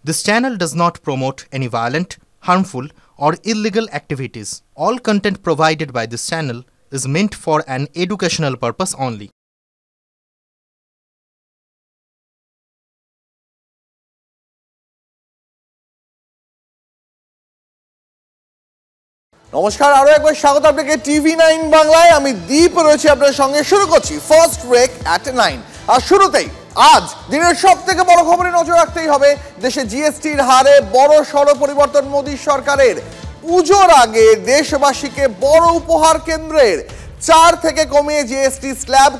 This channel does not promote any violent, harmful, or illegal activities. All content provided by this channel is meant for an educational purpose only. নমস্কার, আরো একবার স্বাগত আপনাকে TV9 বাংলায়। আমি দীপ রয়েছি আপনাদের সঙ্গে। শুরু করছি ফার্স্ট ব্রেক এট 9। আর শুরুতেই আজ দিনের সবথেকে বড় খবরে নজর রাখতেই হবে। দেশে জিএসটির হারে বড় সড় পরিবর্তন মোদী সরকারের। পুজোর আগে দেশবাসীকে বড় উপহার কেন্দ্রের। 4 থেকে কমিয়ে জিএসটি স্ল্যাব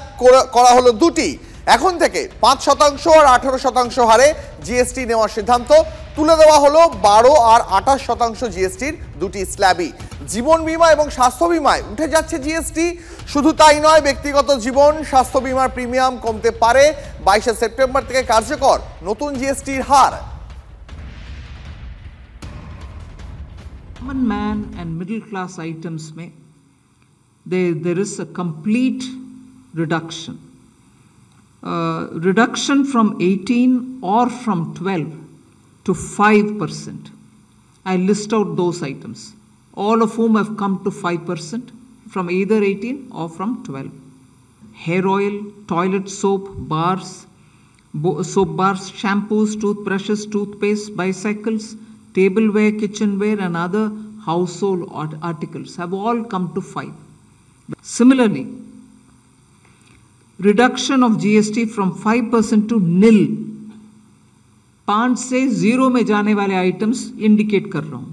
করা হলো 2টি। এখন থেকে 5% আর 18% হারে জিএসটি নেওয়ার সিদ্ধান্ত। তুলে দেওয়া হলো 12 আর 28% জিএসটির 2টি স্ল্যাবই। জীবন বীমা এবং স্বাস্থ্য বীমায় উঠে যাচ্ছে জিএসটি। শুধু তাই নয়, ব্যক্তিগত জীবন স্বাস্থ্য বীমার প্রিমিয়াম কমতে পারে। 22 সেপ্টেম্বর থেকে কার্যকর নতুন জিএসটির হার। Common man and middle class items में there is a complete reduction. Reduction from 18 or from 12 to 5%. I list out those items, all of whom have come to 5% from either 18 or from 12. Hair oil, toilet soap, soap bars, shampoos, toothbrushes, toothpaste, bicycles, tableware, kitchenware and other household articles have all come to 5. Similarly, reduction of GST from 5% to nil. 5 से 0 में जाने वाले items indicate कर रहा हूं।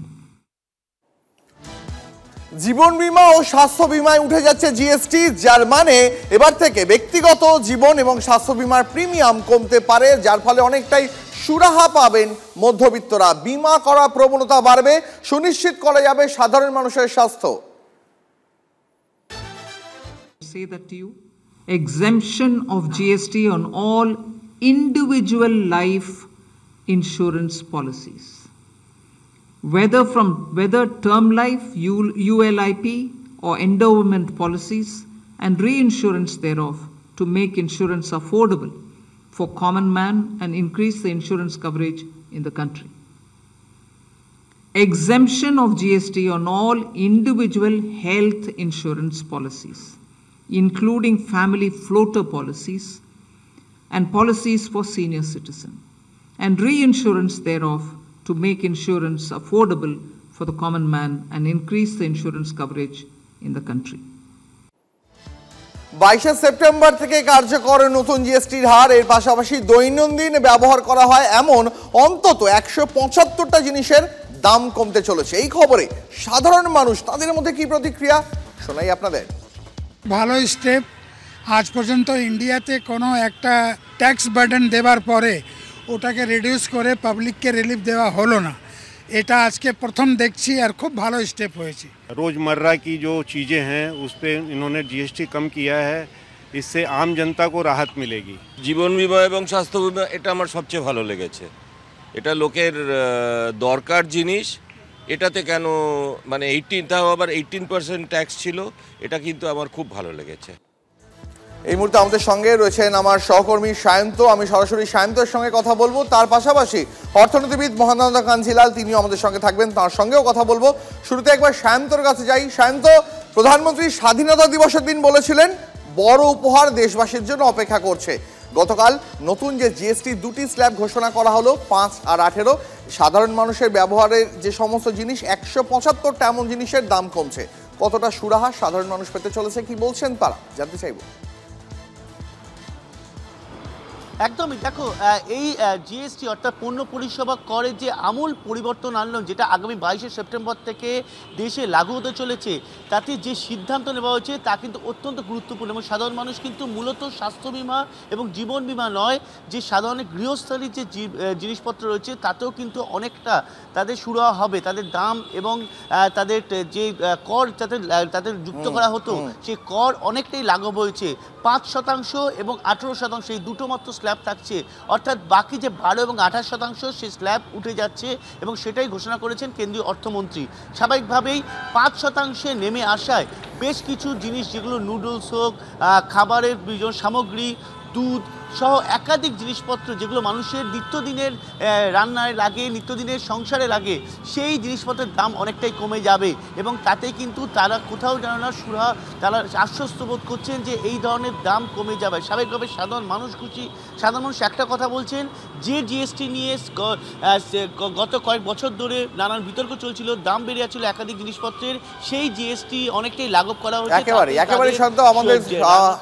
জীবন বীমা ও স্বাস্থ্য বীমায় উঠে যাচ্ছে জিএসটি, যার মানে এবার থেকে ব্যক্তিগত জীবন এবং স্বাস্থ্য বীমার প্রিমিয়াম কমতে পারে, যার ফলে অনেকটাই সুরাহা পাবেন মধ্যবিত্তরা। বীমা করার প্রবণতা বাড়বে, সুনিশ্চিত করা যাবে সাধারণ মানুষের স্বাস্থ্য। Say that to you. Exemption of GST on all individual life insurance policies, whether term life, ULIP or endowment policies, and reinsurance thereof, to make insurance affordable for common man and increase the insurance coverage in the country. Exemption of GST on all individual health insurance policies, including family floater policies and policies for senior citizen, and reinsurance thereof to make insurance affordable for the common man and increase the insurance coverage in the country. 22 September থেকে কার্যকর নতুন জিএসটির হার। এর পাশাপাশি দৈনন্দিন ব্যবহার করা হয় এমন অন্তত 175টা জিনিসের দাম কমতে চলেছে। এই খবরে সাধারণ মানুষ তাদের মধ্যে কি প্রতিক্রিয়া শোনাই আপনাদের। ভালো স্টেপ। আজ পর্যন্ত ইন্ডিয়াতে কোনো একটা ট্যাক্স বার্ডেন দেওয়ার পরে ওটাকে রিডিউস করে পাবলিককে রিলিফ দেওয়া হলো না। এটা আজকে প্রথম দেখছি আর খুব ভালো স্টেপ হয়েছে। रोज़मर्रा की जो चीज़ें हैं उस पर इन्होंने जीएसटी कम किया है, इससे आम जनता को राहत मिलेगी। জীবন বীমা এবং স্বাস্থ্য বীমা এটা আমার সবচেয়ে ভালো লেগেছে। এটা লোকের দরকার জিনিস। এটাতে কেন মানে 18, তাও আবার 18% ট্যাক্স ছিল, এটা কিন্তু আমার খুব ভালো লেগেছে। এই মুহূর্তে আমাদের সঙ্গে রয়েছেন আমার সহকর্মী সায়ন্ত। আমি সরাসরি সায়ন্তের সঙ্গে কথা বলবো। তার পাশাপাশি অর্থনীতিবিদ মহানন্দ কাঞ্জিলাল, তিনিও আমাদের সঙ্গে থাকবেন, তার সঙ্গেও কথা বলবো। শুরুতে একবার সায়ন্তর কাছে যাই। সায়ন্ত, প্রধানমন্ত্রী স্বাধীনতা দিবসের দিন বলেছিলেন বড় উপহার দেশবাসীর জন্য অপেক্ষা করছে। গতকাল নতুন যে জিএসটি 2টি স্ল্যাব ঘোষণা করা হলো, 5 আর 18। সাধারণ মানুষের ব্যবহারের যে সমস্ত জিনিস 175টা এমন জিনিসের দাম কমছে। কতটা সুরাহা সাধারণ মানুষ পেতে চলেছে, কি বলছেন তারা, জানতে চাইব। একদমই। দেখো, এই জিএসটি অর্থাৎ পণ্য পরিষেবা করে যে আমূল পরিবর্তন আনলো, যেটা আগামী 22 সেপ্টেম্বর থেকে দেশে লাগু হতে চলেছে, তাতে যে সিদ্ধান্ত নেওয়া হয়েছে তা কিন্তু অত্যন্ত গুরুত্বপূর্ণ। এবং সাধারণ মানুষ কিন্তু মূলত স্বাস্থ্য বিমা এবং জীবন বিমা নয়, যে সাধারণ গৃহস্থলীর যে জিনিসপত্র রয়েছে তাতেও কিন্তু অনেকটা তাদের সুরাহা হবে। তাদের দাম এবং তাদের যে কর তাদের যুক্ত করা হতো, সেই কর অনেকটাই লাঘব হয়েছে। 5% এবং 18% এই দুটো মাত্র স্ল্যাব থাকছে, অর্থাৎ বাকি যে 12 এবং 28% সেই স্ল্যাব উঠে যাচ্ছে, এবং সেটাই ঘোষণা করেছেন কেন্দ্রীয় অর্থমন্ত্রী। স্বাভাবিকভাবেই 5% নেমে আসায় বেশ কিছু জিনিস, যেগুলো নুডলস হোক, খাবারের সামগ্রী, দুধ, সহ একাধিক জিনিসপত্র যেগুলো মানুষের নিত্যদিনের রান্নায় লাগে, নিত্যদিনের সংসারে লাগে, সেই জিনিসপত্রের দাম অনেকটাই কমে যাবে এবং তাতে কিন্তু তারা কোথাও যেন না তারা আশ্বস্ত বোধ করছেন যে এই ধরনের দাম কমে যাবে। স্বাভাবিকভাবে সাধারণ মানুষ খুশি। সাধারণ মানুষ একটা কথা বলছেন, যে জিএসটি নিয়ে গত কয়েক বছর ধরে নানান বিতর্ক চলছিল, দাম বেড়ে যাচ্ছিল একাধিক জিনিসপত্রের, সেই জিএসটি অনেকটাই লাঘব করা হয়েছে। একেবারে শান্ত। আমাদের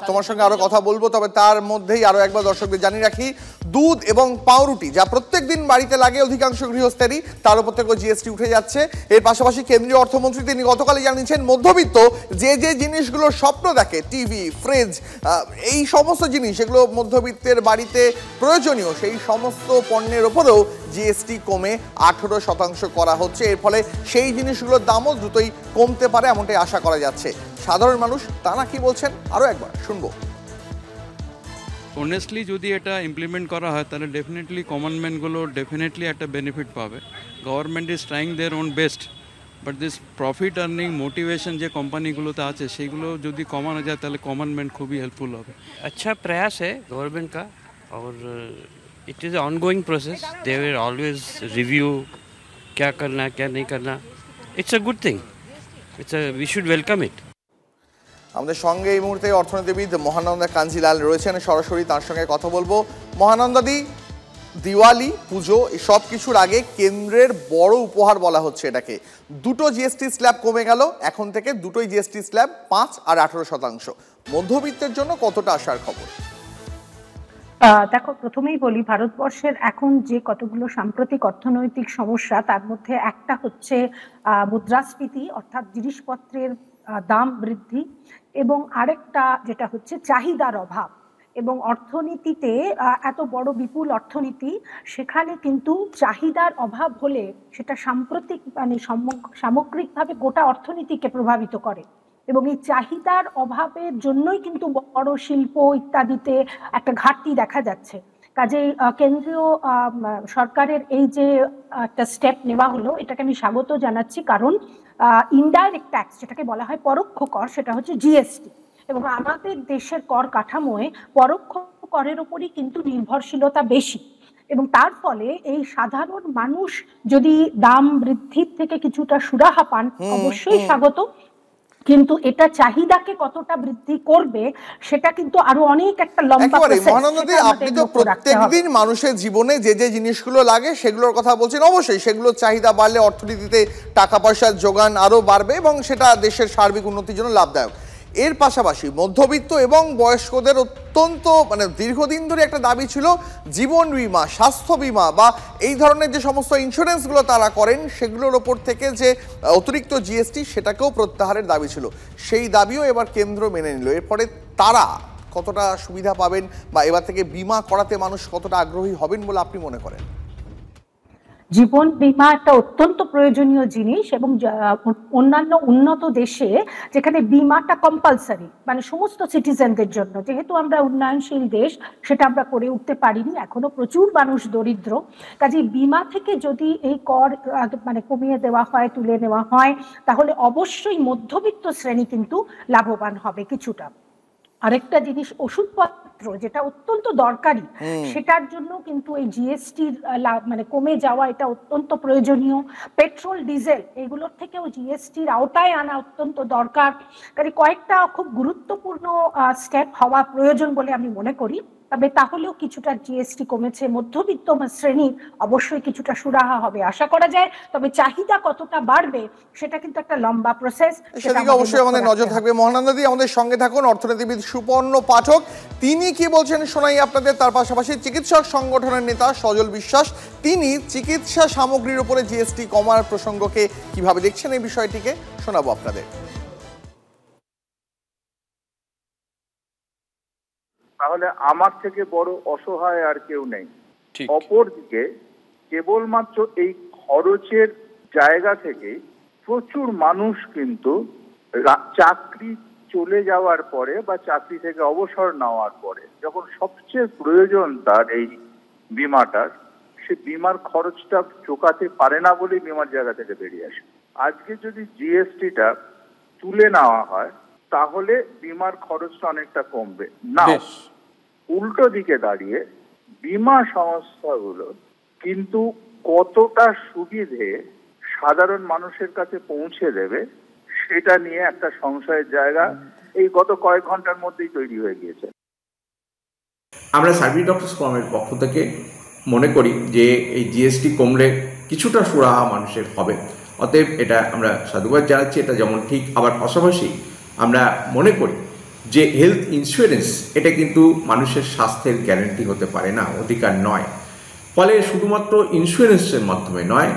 তোমার সঙ্গে আরো কথা বলবো, তবে তার মধ্যেই আরো একবার দর্শকদের জানিয়ে রাখি, দুধ এবং পাউরুটি যা প্রত্যেক দিন বাড়িতে লাগে অধিকাংশ গৃহস্থেরই, তার উপর থেকে জিএসটি উঠে যাচ্ছে। এর পাশাপাশি কেন্দ্রীয় অর্থমন্ত্রী তিনি গতকালই জানিয়েছেন, মধ্যবিত্ত যে জিনিসগুলো স্বপ্ন দেখে, টিভি, ফ্রিজ, এই সমস্ত জিনিস এগুলো মধ্যবিত্তের বাড়িতে প্রয়োজনীয়, সেই সমস্ত পণ্যের ওপরেও জিএসটি কমে 18% করা হচ্ছে। এর ফলে সেই জিনিসগুলোর দামও দ্রুতই কমতে পারে এমনটাই আশা করা যাচ্ছে। সাধারণ মানুষ তারা কি বলছেন আরো একবার শুনবো। অনেস্টলি যদি এটা ইমপ্লিমেন্ট করা হয় তাহলে ডেফিনেটলি কমন ম্যানগুলো ডেফিনেটলি একটা বেনিফিট পাবে। Government is trying their own best, but this profit earning motivation যে কোম্পানিগুলোতে আছে সেগুলো যদি কমানো যায় তাহলে কমন ম্যান খুবই হেল্পফুল হবে। अच्छा प्रयास है गवर्नमेंट का और it is ongoing process. They will always review क्या करना क्या नहीं करना। It's a good thing, we should welcome it. আমাদের সঙ্গে এই মুহূর্তে অর্থনীতিবিদ মহানন্দা কাঞ্জিলাল রয়েছেন, সরাসরি তার সঙ্গে কথা বলবো। মহানন্দাদি, দিওয়ালি, পুজো এসব কিছুর আগে কেন্দ্রের বড় উপহার বলা হচ্ছে এটাকে, দুটো জিএসটি স্ল্যাব কমে গেল, এখন থেকে দুটোই জিএসটি স্ল্যাব 5 আর 18%। মধ্যবিত্তের জন্য কতটা আশার খবর? দেখো, প্রথমেই বলি, ভারতবর্ষের এখন যে কতগুলো সাম্প্রতিক অর্থনৈতিক সমস্যা, তার মধ্যে একটা হচ্ছে মুদ্রাস্ফীতি, অর্থাৎ জিনিসপত্রের দাম বৃদ্ধি, এবং আরেকটা যেটা হচ্ছে চাহিদার অভাব। এবং অর্থনীতিতে এত বড় বিপুল অর্থনীতি, সেখানে কিন্তু চাহিদার অভাব হলে সেটা সাম্প্রতিক সামগ্রিকভাবে গোটা অর্থনীতিকে প্রভাবিত করে। এবং এই চাহিদার অভাবের জন্যই কিন্তু বড় শিল্প ইত্যাদিতে একটা ঘাটতি দেখা যাচ্ছে। কাজেই কেন্দ্রীয় সরকারের এই যে একটা স্টেপ নেওয়া হলো, এটাকে আমি স্বাগত জানাচ্ছি, কারণ ইনডাইরেক্ট ট্যাক্স যেটাকে বলা হয় পরোক্ষ কর, সেটা হচ্ছে জিএসটি, এবং আমাদের দেশের কর কাঠামোয় পরোক্ষ করের উপরই কিন্তু নির্ভরশীলতা বেশি। এবং তার ফলে এই সাধারণ মানুষ যদি দাম বৃদ্ধির থেকে কিছুটা সুরাহা পান, অবশ্যই স্বাগত। কিন্তু এটা চাহিদাকে কতটা বৃদ্ধি করবে সেটা কিন্তু আরো অনেক একটা লম্বা প্রসেস। মহানন্দাদি, আপনি তো প্রত্যেকদিন মানুষের জীবনে যে জিনিসগুলো লাগে সেগুলোর কথা বলছেন, অবশ্যই সেগুলোর চাহিদা বাড়লে অর্থনীতিতে টাকা পয়সার যোগান আরো বাড়বে এবং সেটা দেশের সার্বিক উন্নতির জন্য লাভদায়ক। এর পাশাপাশি মধ্যবিত্ত এবং বয়স্কদের অত্যন্ত দীর্ঘদিন ধরে একটা দাবি ছিল জীবন বীমা, স্বাস্থ্য বীমা বা এই ধরনের যে সমস্ত ইন্স্যুরেন্সগুলো তারা করেন সেগুলোর ওপর থেকে যে অতিরিক্ত জিএসটি, সেটাকেও প্রত্যাহারের দাবি ছিল। সেই দাবিও এবার কেন্দ্র মেনে নিল। এরপরে তারা কতটা সুবিধা পাবেন বা এবার থেকে বীমা করাতে মানুষ কতটা আগ্রহী হবেন বলে আপনি মনে করেন? জীবন বীমা একটা অত্যন্ত প্রয়োজনীয় জিনিস, এবং অন্যান্য উন্নত দেশে যেখানে বীমাটা কম্পালসারি, সমস্ত সিটিজেনদের জন্য, যেহেতু আমরা উন্নয়নশীল দেশ সেটা আমরা করে উঠতে পারিনি, এখনো প্রচুর মানুষ দরিদ্র। কাজে বীমা থেকে যদি এই কর কমিয়ে দেওয়া হয়, তুলে নেওয়া হয়, তাহলে অবশ্যই মধ্যবিত্ত শ্রেণী কিন্তু লাভবান হবে কিছুটা। আরেকটা জিনিস, ওষুধপত্র যেটা অত্যন্ত দরকারি, সেটার জন্য কিন্তু এই জিএসটির কমে যাওয়া এটা অত্যন্ত প্রয়োজনীয়। পেট্রোল, ডিজেল এগুলোর থেকেও জিএসটির আওতায় আনা অত্যন্ত দরকার। কাজে কয়েকটা খুব গুরুত্বপূর্ণ স্টেপ হওয়া প্রয়োজন বলে আমি মনে করি। তবে তাহলেও কিছুটা জিএসটি কমেছে, মধ্যবিত্ত শ্রেণীর অবশ্যই কিছুটা সুরাহা হবে আশা করা যায়। তবে চাহিদা কতটা বাড়বে সেটা কিন্তু একটা লম্বা প্রসেস, সেদিকে অবশ্যই আমাদের নজর থাকবে। মহানন্দাদি, আমাদের সঙ্গে থাকুন অর্থনীতিবিদ সুপর্ণ পাঠক, তিনি কি বলছেন শোনাই আপনাদের। তার পাশাপাশি চিকিৎসক সংগঠনের নেতা সজল বিশ্বাস, তিনি চিকিৎসা সামগ্রীর উপরে জিএসটি কমার প্রসঙ্গকে কিভাবে দেখছেন এই বিষয়টিকে শোনাবো আপনাদের। তাহলে আমার থেকে বড় অসহায় আর কেউ নেই। অপরদিকে কেবলমাত্র এই খরচের জায়গা থেকে প্রচুর মানুষ কিন্তু চাকরি চলে যাওয়ার পরে বা চাকরি থেকে অবসর নেওয়ার পরে যখন সবচেয়ে প্রয়োজন তার এই বিমাটার, সে বিমার খরচটা চোকাতে পারে না বলে বিমার জায়গা থেকে বেরিয়ে আসে। আজকে যদি জিএসটিটা তুলে নেওয়া হয় তাহলে বিমার খরচটা অনেকটা কমবে। না, উল্টো দিকে দাঁড়িয়ে বীমা সংস্থাগুলো কিন্তু কতটা সুবিধে সাধারণ মানুষের কাছে পৌঁছে দেবে সেটা নিয়ে একটা সংশয়ের জায়গা এই গত কয়েক ঘন্টার মধ্যেই তৈরি হয়ে গিয়েছে। আমরা সার্ভিস ডক্টরস ফোরামের পক্ষ থেকে মনে করি যে এই জিএসটি কমলে কিছুটা সুরাহা মানুষের হবে, অতএব এটা আমরা সাধুবাদ জানাচ্ছি। এটা যেমন ঠিক, আবার পাশাপাশি আমরা মনে করি যে হেলথ ইন্স্যুরেন্স এটা কিন্তু মানুষের স্বাস্থ্যের গ্যারান্টি হতে পারে না, অধিকার নয়। ফলে শুধুমাত্র ইন্স্যুরেন্সের মাধ্যমে নয়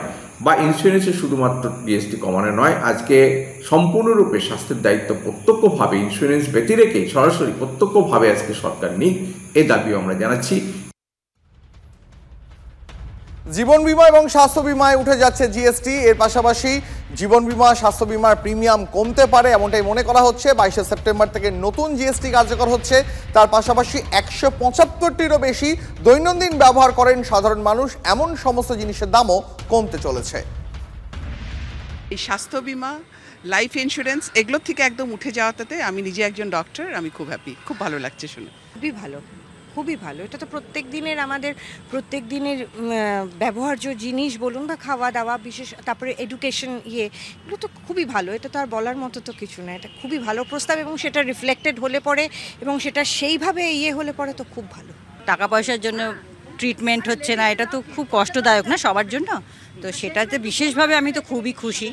বা ইন্স্যুরেন্সের শুধুমাত্র জিএসটি কমানো নয়, আজকে সম্পূর্ণরূপে স্বাস্থ্যের দায়িত্ব প্রত্যক্ষভাবে ইন্স্যুরেন্স ব্যতি রেখে সরাসরি প্রত্যক্ষভাবে আজকে সরকার নিক, এই দাবিও আমরা জানাচ্ছি। জীবন বীমা এবং স্বাস্থ্য বীমায় উঠে যাচ্ছে জিএসটি। এর পাশাপাশি জীবন বীমা স্বাস্থ্য বীমার প্রিমিয়াম কমতে পারে এমনটাই মনে করা হচ্ছে। 22শে সেপ্টেম্বর থেকে নতুন জিএসটি কার্যকর হচ্ছে। তার পাশাপাশি 175টিরও বেশি দৈনন্দিন ব্যবহার করেন সাধারণ মানুষ, এমন সমস্ত জিনিসের দামও কমতে চলেছে। এই স্বাস্থ্য বীমা, লাইফ ইন্স্যুরেন্স এগুলোর থেকে একদম উঠে যাওয়াতে আমি নিজে একজন ডক্টর, আমি খুব হ্যাপি, খুব ভালো লাগছে শুনে। খুবই ভালো, খুবই ভালো। এটা তো প্রত্যেক দিনের আমাদের প্রত্যেক দিনের ব্যবহার্য জিনিস বলুন বা খাওয়া দাওয়া, বিশেষ তারপরে এডুকেশন এগুলো তো খুবই ভালো। এটা তো আর বলার মতো তো কিছু না, এটা খুবই ভালো প্রস্তাব এবং সেটা রিফ্লেক্টেড হলে পরে এবং সেটা সেইভাবে হলে পরে তো খুব ভালো। টাকা পয়সার জন্য ট্রিটমেন্ট হচ্ছে না, এটা তো খুব কষ্টদায়ক না সবার জন্য, তো সেটাতে বিশেষভাবে আমি তো খুবই খুশি।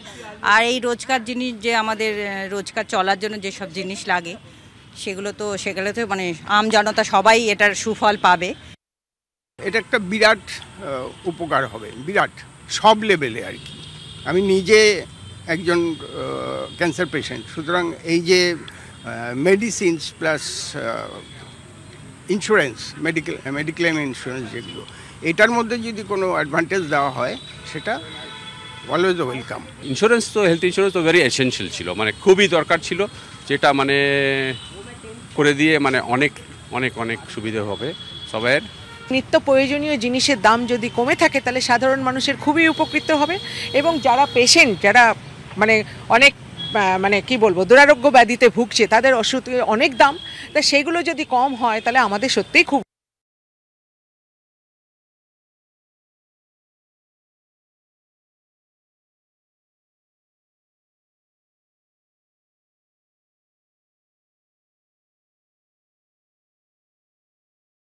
আর এই রোজকার জিনিস যে আমাদের রোজকার চলার জন্য যেসব জিনিস লাগে সেগুলো তো মানে আম জনতা সবাই এটার সুফল পাবে। এটা একটা বিরাট উপকার হবে, বিরাট সব লেভেলে আর কি। আমি নিজে একজন ক্যান্সার পেশেন্ট, সুতরাং এই যে medicines plus insurance, mediclaim insurance যেগুলো, এটার মধ্যে যদি কোনো অ্যাডভান্টেজ দেওয়া হয় সেটা অলওয়েজ ওয়েলকাম। ইন্স্যুরেন্স তো হেলথ ইন্স্যুরেন্স তো ভেরি এসেনশিয়াল ছিল, মানে খুবই দরকার ছিল, যেটা মানে করে দিয়ে মানে অনেক অনেক অনেক সুবিধা হবে সবাইয়ের। নিত্য প্রয়োজনীয় জিনিসের দাম যদি কমে থাকে তাহলে সাধারণ মানুষের খুবই উপকৃত হবে এবং যারা পেশেন্ট, যারা মানে অনেক মানে কি বলবো দুরারোগ্য ব্যাধিতে ভুগছে, তাদের ওষুধ অনেক দাম, তা সেগুলো যদি কম হয় তাহলে আমাদের সত্যিই খুব